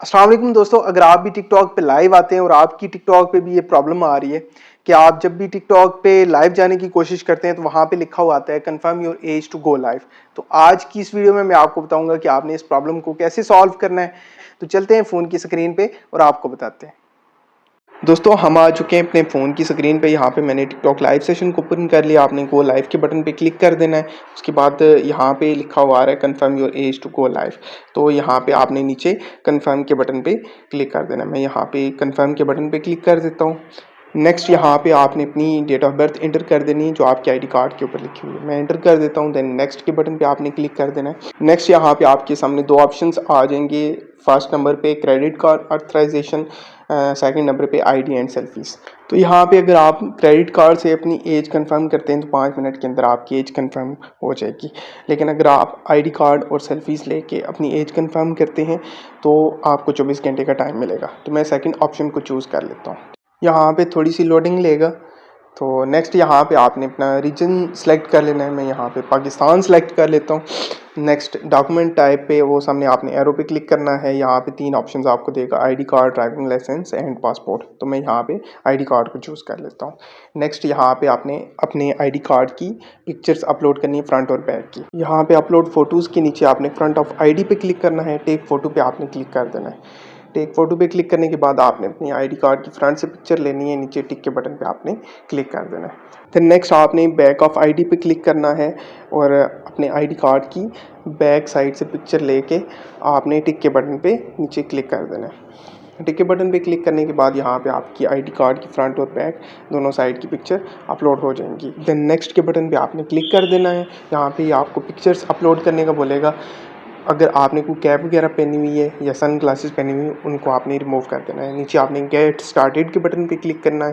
अस्सलाम वालेकुम दोस्तों, अगर आप भी टिकटॉक पे लाइव आते हैं और आपकी टिकटॉक पे भी ये प्रॉब्लम आ रही है कि आप जब भी टिकटॉक पे लाइव जाने की कोशिश करते हैं तो वहां पे लिखा हुआ आता है confirm your age to go live. तो आज की इस वीडियो में मैं आपको बताऊंगा कि आपने इस प्रॉब्लम को कैसे सॉल्व करना है। तो चलते हैं फ़ोन की स्क्रीन पे और आपको बताते हैं। दोस्तों हम आ चुके हैं अपने फ़ोन की स्क्रीन पे। यहाँ पे मैंने टिकटॉक लाइव सेशन को ओपन कर लिया। आपने गो लाइव के बटन पे क्लिक कर देना है। उसके बाद यहाँ पे लिखा हुआ आ रहा है confirm your age to go live. तो यहाँ पे आपने नीचे कन्फर्म के बटन पे क्लिक कर देना है। मैं यहाँ पे कन्फर्म के बटन पे क्लिक कर देता हूँ। नेक्स्ट यहाँ पे आपने अपनी डेट ऑफ बर्थ एंटर कर देनी है जो आपके आईडी कार्ड के ऊपर लिखी हुई है। मैं एंटर कर देता हूँ। देन नेक्स्ट के बटन पे आपने क्लिक कर देना है। नेक्स्ट यहाँ पे आपके सामने दो ऑप्शंस आ जाएंगे। फर्स्ट नंबर पे credit card authorization, second number पे आईडी एंड सेल्फीज़। तो यहाँ पे अगर आप क्रेडिट कार्ड से अपनी एज कंफर्म करते हैं तो 5 मिनट के अंदर आपकी एज कंफर्म हो जाएगी। लेकिन अगर आप आईडी कार्ड और सेल्फीज़ लेके अपनी एज कंफर्म करते हैं तो आपको 24 घंटे का टाइम मिलेगा। तो मैं सेकंड ऑप्शन को चूज़ कर लेता हूँ। यहाँ पे थोड़ी सी लोडिंग लेगा। तो नेक्स्ट यहाँ पे आपने अपना रीजन सेलेक्ट कर लेना है। मैं यहाँ पे पाकिस्तान सेलेक्ट कर लेता हूँ। नेक्स्ट डॉक्यूमेंट टाइप पे वो सामने आपने एरो पे क्लिक करना है। यहाँ पे 3 ऑप्शंस आपको देगा, ID card, driving licence and passport. तो मैं यहाँ पे आईडी कार्ड को चूज़ कर लेता हूँ। नेक्स्ट यहाँ पे आपने अपने आईडी कार्ड की पिक्चर्स अपलोड करनी है, फ्रंट और बैक की। यहाँ पे अपलोड फोटोज़ के नीचे आपने फ्रंट ऑफ आईडी पे क्लिक करना है। टेक फोटो पे आपने क्लिक कर देना है। टेक फोटो पे क्लिक करने के बाद आपने अपनी आईडी कार्ड की फ्रंट से पिक्चर लेनी है। नीचे टिक के बटन पे आपने क्लिक कर देना है। फिर नेक्स्ट आपने बैक ऑफ आईडी पे क्लिक करना है और अपने आईडी कार्ड की बैक साइड से पिक्चर लेके आपने टिक के बटन पे नीचे क्लिक कर देना है। टिक के बटन पे क्लिक करने के बाद यहाँ पे आपकी आईडी कार्ड की फ्रंट और बैक दोनों साइड की पिक्चर अपलोड हो जाएंगी। देन नेक्स्ट के बटन पे आपने क्लिक कर देना है। यहाँ पे आपको पिक्चर्स अपलोड करने का बोलेगा। अगर आपने कोई कैप वगैरह पहनी हुई है या सन ग्लासेस पहनी हुई है उनको आपने रिमूव कर देना है। नीचे आपने गेट स्टार्टेड के बटन पे क्लिक करना है।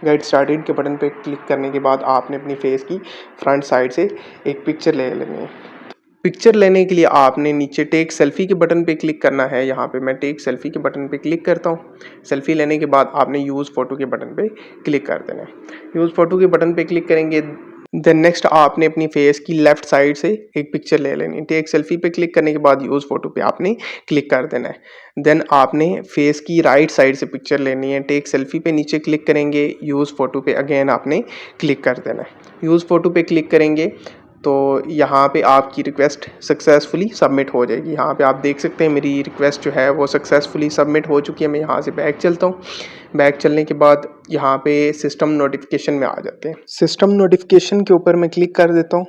गेट स्टार्टेड के बटन पे क्लिक करने के बाद आपने अपनी फेस की फ्रंट साइड से एक पिक्चर ले लेनी है। पिक्चर लेने के लिए आपने नीचे टेक सेल्फी के बटन पे क्लिक करना है। यहाँ पे मैं टेक सेल्फी के बटन पे क्लिक करता हूँ। सेल्फी लेने के बाद आपने यूज़ फ़ोटो के बटन पे क्लिक कर देना है। यूज़ फ़ोटो के बटन पे क्लिक करेंगे। देन नेक्स्ट आपने अपनी फेस की लेफ्ट साइड से एक पिक्चर ले लेनी है। टेक सेल्फी पे क्लिक करने के बाद यूज़ फ़ोटो पे आपने क्लिक कर देना है। देन आपने फेस की राइट साइड से पिक्चर लेनी है। टेक सेल्फी पे नीचे क्लिक करेंगे। यूज़ फ़ोटो पे अगेन आपने क्लिक कर देना है। यूज़ फ़ोटो पे क्लिक करेंगे तो यहाँ पे आपकी रिक्वेस्ट सक्सेसफुली सबमिट हो जाएगी। यहाँ पे आप देख सकते हैं मेरी रिक्वेस्ट जो है वो सक्सेसफुली सबमिट हो चुकी है। मैं यहाँ से बैक चलता हूँ। बैक चलने के बाद यहाँ पे सिस्टम नोटिफिकेशन में आ जाते हैं। सिस्टम नोटिफिकेशन के ऊपर मैं क्लिक कर देता हूँ।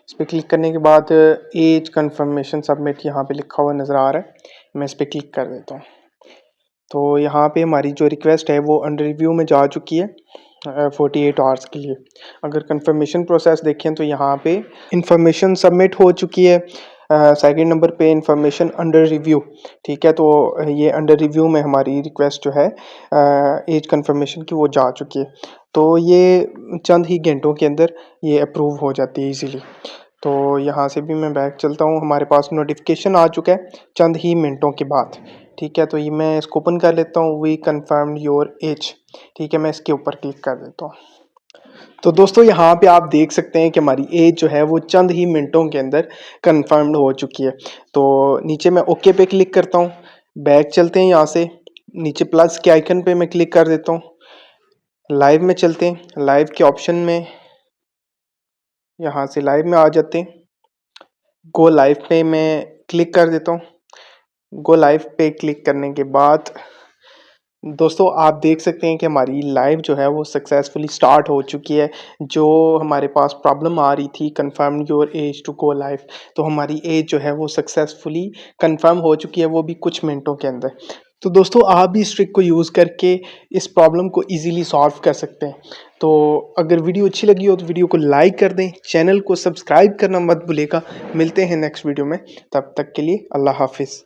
इस पर क्लिक करने के बाद एज कन्फर्मेशन सबमिट यहाँ पे लिखा हुआ नज़र आ रहा है। मैं इस पर क्लिक कर देता हूँ। तो यहाँ पे हमारी जो रिक्वेस्ट है वो अंडर रिव्यू में जा चुकी है 48 आवर्स के लिए। अगर कंफर्मेशन प्रोसेस देखें तो यहाँ पे इंफॉर्मेशन सबमिट हो चुकी है। सेकंड नंबर पे इंफॉर्मेशन अंडर रिव्यू, ठीक है। तो ये अंडर रिव्यू में हमारी रिक्वेस्ट जो है एज कंफर्मेशन की वो जा चुकी है। तो ये चंद ही घंटों के अंदर ये अप्रूव हो जाती है इजीली। तो यहाँ से भी मैं बैक चलता हूँ। हमारे पास नोटिफिकेशन आ चुका है चंद ही मिनटों के बाद, ठीक है। तो ये मैं इसको ओपन कर लेता हूँ। वी कन्फर्म्ड योर एज, ठीक है। मैं इसके ऊपर क्लिक कर देता हूँ। तो दोस्तों यहाँ पे आप देख सकते हैं कि हमारी एज जो है वो चंद ही मिनटों के अंदर कन्फर्म्ड हो चुकी है। तो नीचे मैं ओके पे क्लिक करता हूँ। बैक चलते हैं। यहाँ से नीचे प्लस के आइकन पे मैं क्लिक कर देता हूँ। लाइव में चलते हैं। लाइव के ऑप्शन में यहाँ से लाइव में आ जाते हैं। गो लाइव पे मैं क्लिक कर देता हूँ। गो लाइव पे क्लिक करने के बाद दोस्तों आप देख सकते हैं कि हमारी लाइव जो है वो सक्सेसफुली स्टार्ट हो चुकी है। जो हमारे पास प्रॉब्लम आ रही थी confirm your age to go live, तो हमारी एज जो है वो सक्सेसफुली कंफर्म हो चुकी है, वो भी कुछ मिनटों के अंदर। तो दोस्तों आप भी इस ट्रिक को यूज़ करके इस प्रॉब्लम को इजीली सॉल्व कर सकते हैं। तो अगर वीडियो अच्छी लगी हो तो वीडियो को लाइक कर दें, चैनल को सब्सक्राइब करना मत भूलिएगा। मिलते हैं नेक्स्ट वीडियो में, तब तक के लिए अल्लाह हाफिज़।